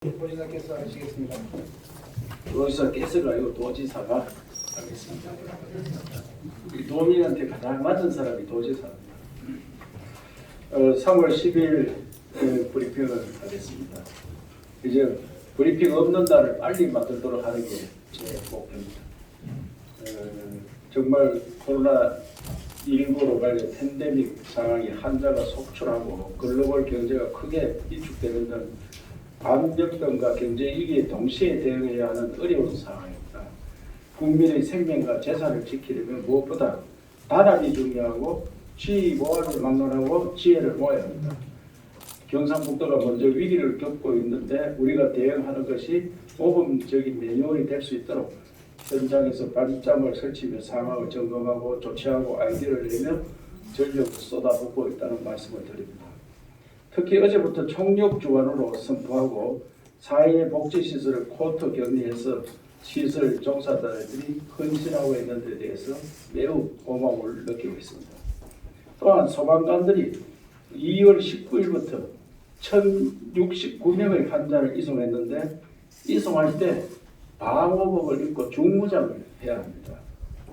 도지사께서 하시겠습니다. 도지사께서가 아니고 도지사가 하겠습니다. 우리 도민한테 가장 맞은 사람이 도지사입니다. 3월 10일 브리핑을 하겠습니다. 이제 브리핑 없는 날을 빨리 만들도록 하는 게 제 목표입니다. 정말 코로나19로 관련 팬데믹 상황이 환자가 속출하고 글로벌 경제가 크게 위축되는 등 감염병과 경제 위기에 동시에 대응해야 하는 어려운 상황입니다. 국민의 생명과 재산을 지키려면 무엇보다 단합이 중요하고 취보화를 막론하고 지혜를 모아야 합니다. 경상북도가 먼저 위기를 겪고 있는데 우리가 대응하는 것이 모범적인 매뉴얼이 될 수 있도록 현장에서 밤잠을 설치며 상황을 점검하고 조치하고 아이디어를 내며 전력을 쏟아붓고 있다는 말씀을 드립니다. 특히 어제부터 총력 주관으로 선포하고 4인 복지시설을 쿼터 격리해서 시설 종사자들이 헌신하고 있는 데 대해서 매우 고마움을 느끼고 있습니다. 또한 소방관들이 2월 19일부터 1069명의 환자를 이송했는데 이송할 때 방호복을 입고 중무장을 해야 합니다.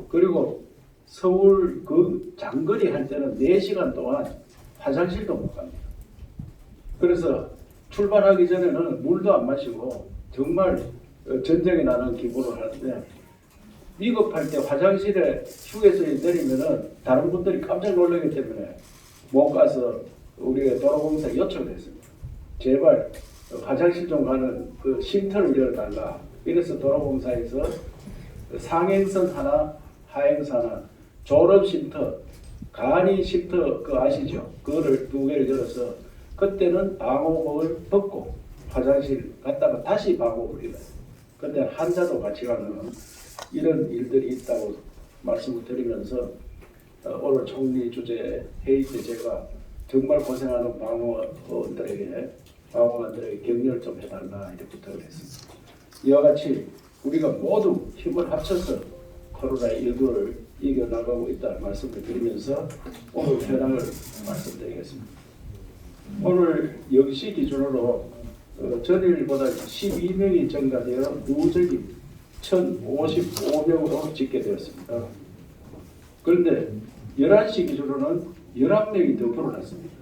그리고 서울 그 장거리 할 때는 4시간 동안 화장실도 못 갑니다. 그래서 출발하기 전에는 물도 안 마시고 정말 전쟁이 나는 기분을 하는데 위급할 때 화장실에 휴게소에 내리면은 다른 분들이 깜짝 놀라기 때문에 못 가서 우리가 도로공사 요청을 했습니다. 제발 화장실 좀 가는 그 쉼터를 열어달라. 이래서 도로공사에서 상행선 하나, 하행선 하나, 졸업 쉼터, 간이 쉼터 그 아시죠? 그거를 2개를 열어서 그때는 방호복을 벗고 화장실 갔다가 다시 방호복을 입어요. 그때는 환자도 같이 가는 이런 일들이 있다고 말씀을 드리면서 오늘 총리 주재 회의 때 제가 정말 고생하는 방호원들에게 격려를 좀 해달라 이렇게 부탁을 했습니다. 이와 같이 우리가 모두 힘을 합쳐서 코로나19를 이겨나가고 있다는 말씀을 드리면서 오늘 현황을 말씀드리겠습니다. 오늘 0시 기준으로 전일보다 12명이 증가되어 누적이 1,055명으로 집계되었습니다. 그런데 11시 기준으로는 11명이 더 불어났습니다.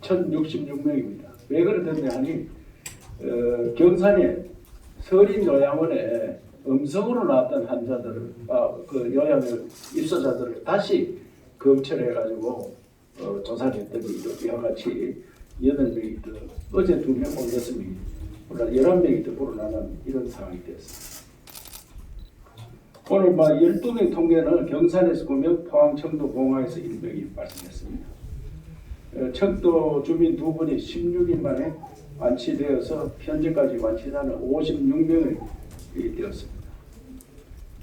1,066명입니다. 왜 그러는데 하니 경산에 서린요양원에 음성으로 나왔던 환자들을 그 요양원 입소자들을 다시 검출해가지고 조사를 했더니 이와 같이 8명이 더 어제 2명 올렸으니 11명이 더 불어나는 이런 상황이 되었습니다. 오늘 12명 통계는 경산에서 9명, 포항, 청도, 봉화에서 1명이 발생했습니다. 청도 주민 2분이 16일 만에 완치되어서 현재까지 완치자는 56명이 되었습니다.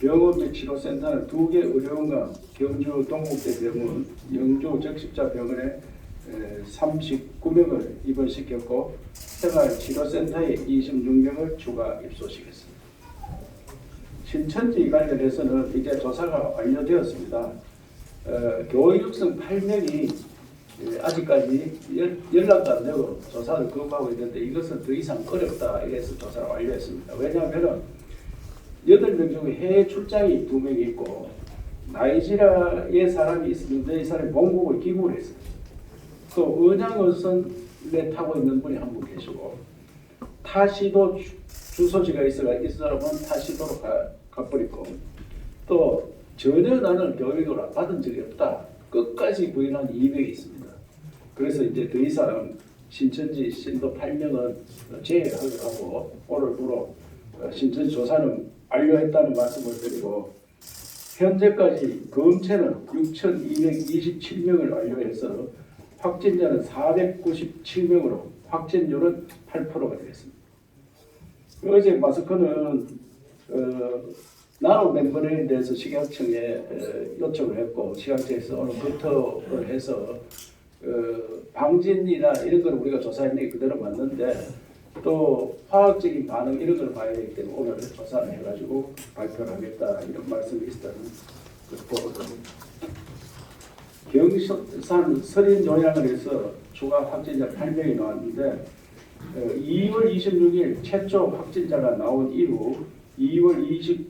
병원 및 치료센터는 2개 의료원과 경주 동국대병원, 영주 적십자병원에 39명을 입원시켰고 생활치료센터에 26명을 추가 입소시켰습니다. 신천지 관련해서는 이제 조사가 완료되었습니다. 교육생 8명이 아직까지 연락도 안 되고 조사를 거부하고 있는데 이것은 더 이상 어렵다 이래서 조사를 완료했습니다. 왜냐하면 8명 중에 해외 출장이 2명이 있고 나이지리아에 사람이 있었는데 이 사람이 본국을 귀국을 했어요. 또 은양어선에 타고 있는 분이 한 분 계시고 타시도 주소지가 있어가 이 사람은 타시도로 가버리고 또 전혀 나는 교육을 받은 적이 없다. 끝까지 부인한 200이 있습니다. 그래서 이제 더 이상 신천지 신도 8명은 제외하기로 하고 오늘부로 신천지 조사는 완료했다는 말씀을 드리고 현재까지 검체는 6,227명을 완료해서 확진자는 497명으로 확진율은 8%가 되겠습니다. 어제 마스크는 나노 멤버레인에 대해서 식약청에 요청을 했고 식약청에서 오늘 검토를 해서 방진이나 이런 걸 우리가 조사했는 게 그대로 맞는데 또 화학적인 반응 이런 걸 봐야 되기 때문에 오늘 조사를 해가지고 발표를 하겠다 이런 말씀이 있었다는 것을 보거든요. 경산 서린 요양원에서 추가 확진자 8명이 나왔는데 2월 26일 최초 확진자가 나온 이후 2월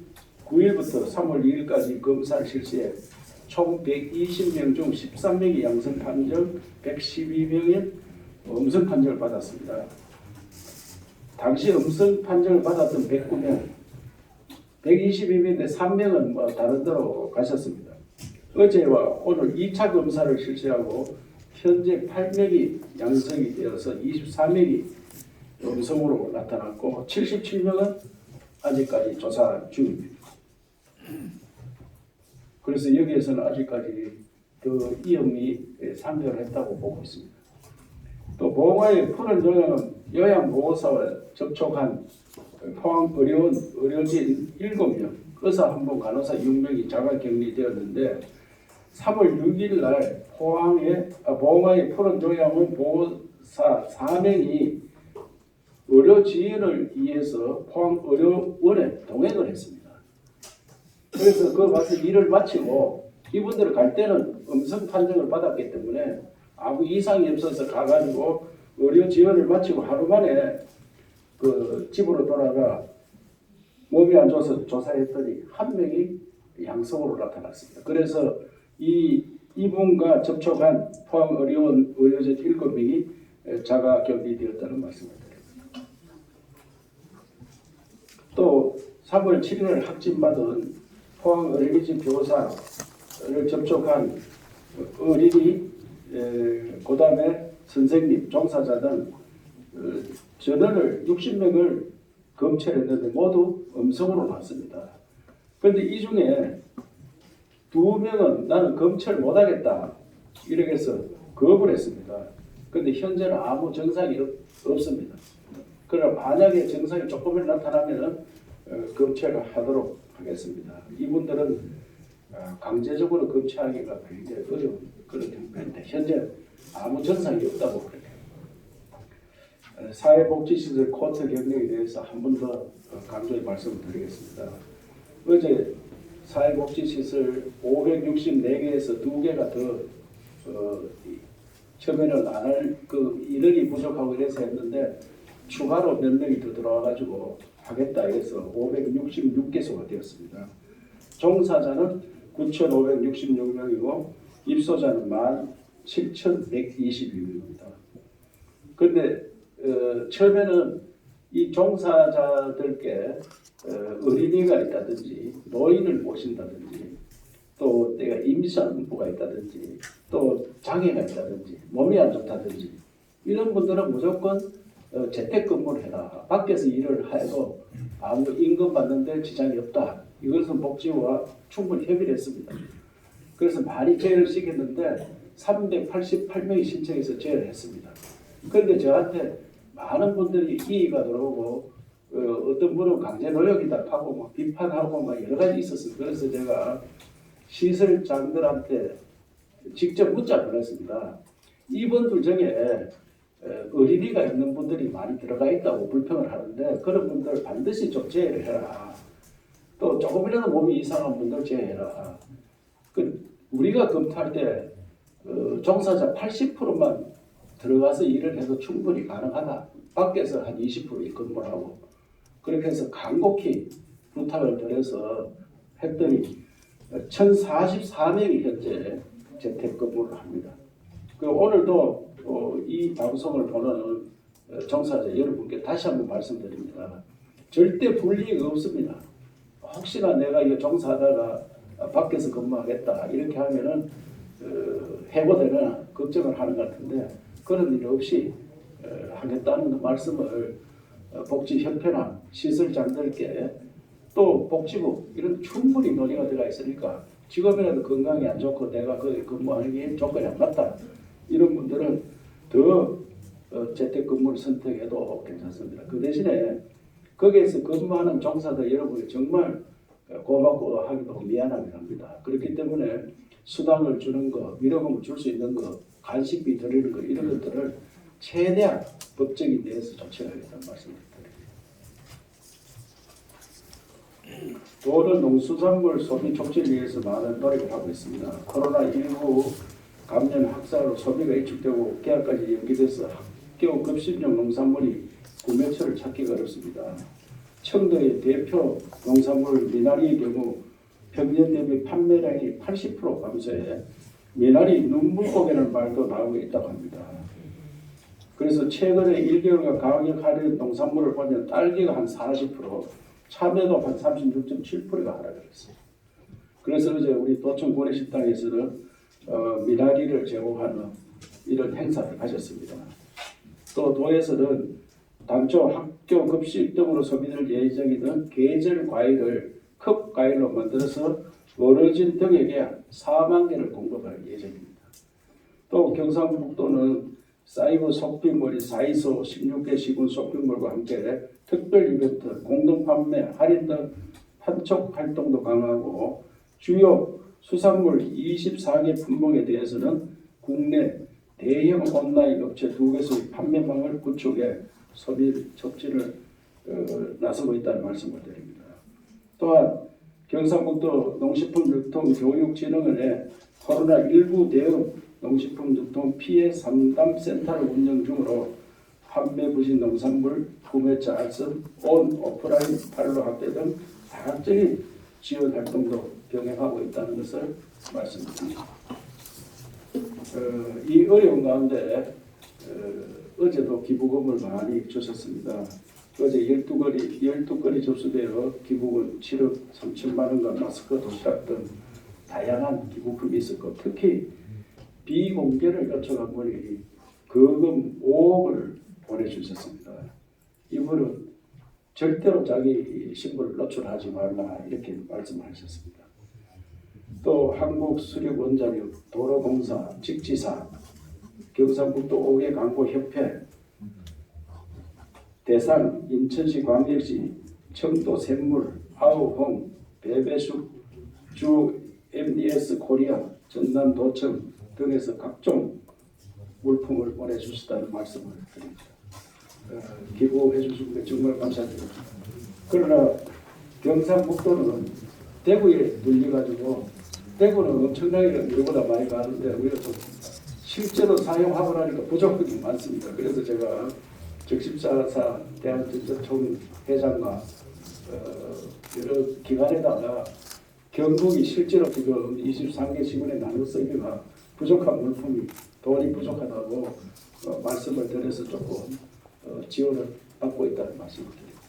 29일부터 3월 2일까지 검사를 실시해 총 120명 중 13명이 양성 판정, 112명이 음성 판정을 받았습니다. 당시 음성 판정을 받았던 109명, 122명인데 3명은 다른 데로 가셨습니다. 어제와 오늘 2차 검사를 실시하고 현재 8명이 양성이 되어서 24명이 음성으로 나타났고 77명은 아직까지 조사 중입니다. 그래서 여기에서는 아직까지 그 위험이 상존했다고 보고 있습니다. 또 봉화의 푸른 요양보호사와 접촉한 포항 의료진 7명, 의사 1분, 간호사 6명이 자가격리되었는데 3월 6일 날 봉화의 푸른 요양원 보호사 4명이 의료 지원을 위해서 포항 의료원에 동행을 했습니다. 그래서 그 와서 일을 마치고 이분들 갈 때는 음성 판정을 받았기 때문에 아무 이상이 없어서 가가지고 의료 지원을 마치고 하루 만에 그 집으로 돌아가 몸이 안 좋아서 조사했더니 한 명이 양성으로 나타났습니다. 그래서 이분과 접촉한 포항 의료원 의료진 7명이 자가 격리되었다는 말씀을 드립니다. 또 3월 7일 확진받은 포항 어린이집 교사를 접촉한 어린이, 그 다음에 선생님, 종사자 등 전원을 60명을 검출했는데 모두 음성으로 나왔습니다. 그런데 이 중에 2명은 나는 검출 못하겠다 이렇게 해서 거부를 했습니다. 그런데 현재는 아무 증상이 없습니다. 그러나 만약에 증상이 조금은 나타나면 검출을 하도록 하겠습니다. 이분들은 강제적으로 검출하기가 굉장히 어려운 그런 형편인데 현재 아무 증상이 없다고 그렇게 사회복지시설 코트 경력에 대해서 한 번 더 강조해 말씀을 드리겠습니다. 어제 사회복지시설 564개에서 2개가 더 처음에는 안 할 그 인원이 부족하고 이래서 했는데 추가로 몇 명이 더 들어와가지고 하겠다 해서 566개소가 되었습니다. 종사자는 9,566명이고 입소자는 17,122명입니다. 그런데 처음에는 이 종사자들께 어린이가 있다든지 노인을 모신다든지 또 내가 임산부가 있다든지 또 장애가 있다든지 몸이 안 좋다든지 이런 분들은 무조건 재택근무를 해라. 밖에서 일을 해도 아무 임금 받는데 지장이 없다. 이것은 복지부와 충분히 협의를 했습니다. 그래서 많이 제외를 시켰는데 388명이 신청해서 제외를 했습니다. 그런데 저한테 많은 분들이 이의가 들어오고 어떤 분은 강제노역이다 하고 막 비판하고 막 여러 가지 있었어요. 그래서 제가 시설장들한테 직접 문자 보냈습니다. 이분들 중에 어린이가 있는 분들이 많이 들어가 있다고 불평을 하는데 그런 분들 반드시 좀 제외를 해라. 또 조금이라도 몸이 이상한 분들 제외해라. 우리가 검토할 때 종사자 80%만 들어가서 일을 해도 충분히 가능하다. 밖에서 한 20% 근무를 하고 그렇게 해서 간곡히 부탁을 드려서 했더니 1,044명이 현재 재택근무를 합니다. 오늘도 이 방송을 보는 종사자 여러분께 다시 한번 말씀드립니다. 절대 불이익이 없습니다. 혹시나 내가 이 종사하다가 밖에서 근무하겠다 이렇게 하면은 해고되거나 걱정을 하는 것 같은데 그런 일 없이 하겠다는 말씀을 복지협회나 시설장들께 또 복지부 이런 충분히 논의가 들어가 있으니까 지금이라도 건강이 안 좋고 내가 거기 근무하는 게 조건이 안 맞다 이런 분들은 더 재택근무를 선택해도 괜찮습니다. 그 대신에 거기에서 근무하는 종사자 여러분이 정말 고맙고 하기도 미안하긴 합니다. 그렇기 때문에 수당을 주는 거, 위로금을 줄 수 있는 거, 간식비 드리는 거 이런 것들을 최대한 법적인 데에서 조치하겠다는 말씀을 드립니다. 도는 농수산물 소비 촉진을 위해서 많은 노력을 하고 있습니다. 코로나19 감염 확산으로 소비가 위축되고 개학까지 연기돼서 학교 급식용 농산물이 구매처를 찾기가 어렵습니다. 청도의 대표 농산물 미나리의 경우 평년 대비 판매량이 80% 감소해 미나리 눈물고기라는 말도 나오고 있다고 합니다. 그래서 최근에 1개월간 가격 하락 농산물을 보면 딸기가 한 40%, 참외도 한 36.7%가 하락했어요. 그래서 어제 우리 도청 구내식당에서는 미나리를 제공하는 이런 행사를 가졌습니다. 또 도에서는 당초 학교 급식 등으로 소비될 예정이던 계절 과일을 컵 과일로 만들어서 어르신 등에게 4만 개를 공급할 예정입니다. 또 경상북도는 사이버 쇼핑몰이 사이소 16개 시군 쇼핑몰과 함께 특별 이벤트, 공동 판매, 할인 등 판촉 활동도 강화하고 주요 수산물 24개 품목에 대해서는 국내 대형 온라인 업체 2개소의 판매망을 구축해 소비 촉진을 나서고 있다는 말씀을 드립니다. 또한 경상북도 농식품유통교육진흥원의 코로나19 대응 농식품 유통 피해 상담 센터를 운영 중으로 판매 부진 농산물 구매처 알선, 온 오프라인 판로 확대 등 다각적인 지원 활동도 병행하고 있다는 것을 말씀드립니다. 이 어려운 가운데 어제도 기부금을 많이 주셨습니다. 어제 12건이 접수되어 기부금 7억 3천만 원과 마스크, 도시락 등 다양한 기부금이 있었고 특히 비공개를 요청한 분이 거금 5억을 보내주셨습니다. 이분은 절대로 자기 신분을 노출하지 말라 이렇게 말씀하셨습니다. 또 한국수력원자력, 도로공사, 직지사, 경상북도 5개 강보협회, 대산, 인천시 광역시, 청도 샘물, 아우홍, 배배숙, 주 MDS 코리아, 전남도청 등에서 각종 물품을 보내주셨다는 말씀을 드립니다. 기부해 주신 것 정말 감사드립니다. 그러나 경상북도는 대구에 눌려가지고 대구는 엄청나게 우리보다 많이 가는데 우리가 좀 실제로 사용하고 나니까 부족함이 많습니다. 그래서 제가 적십자사 대한전자총 회장과 여러 기관에다가 경북이 실제로 지금 23개 시군에 나눠 쓰기가 부족한 물품이 돈이 부족하다고 말씀을 드려서 조금 지원을 받고 있다는 말씀을 드립니다.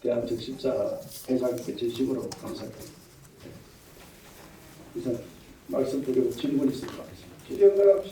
대한적십자 회장님께 진심으로 감사드립니다. 이상 말씀드리고 질문 있을 것 같습니다.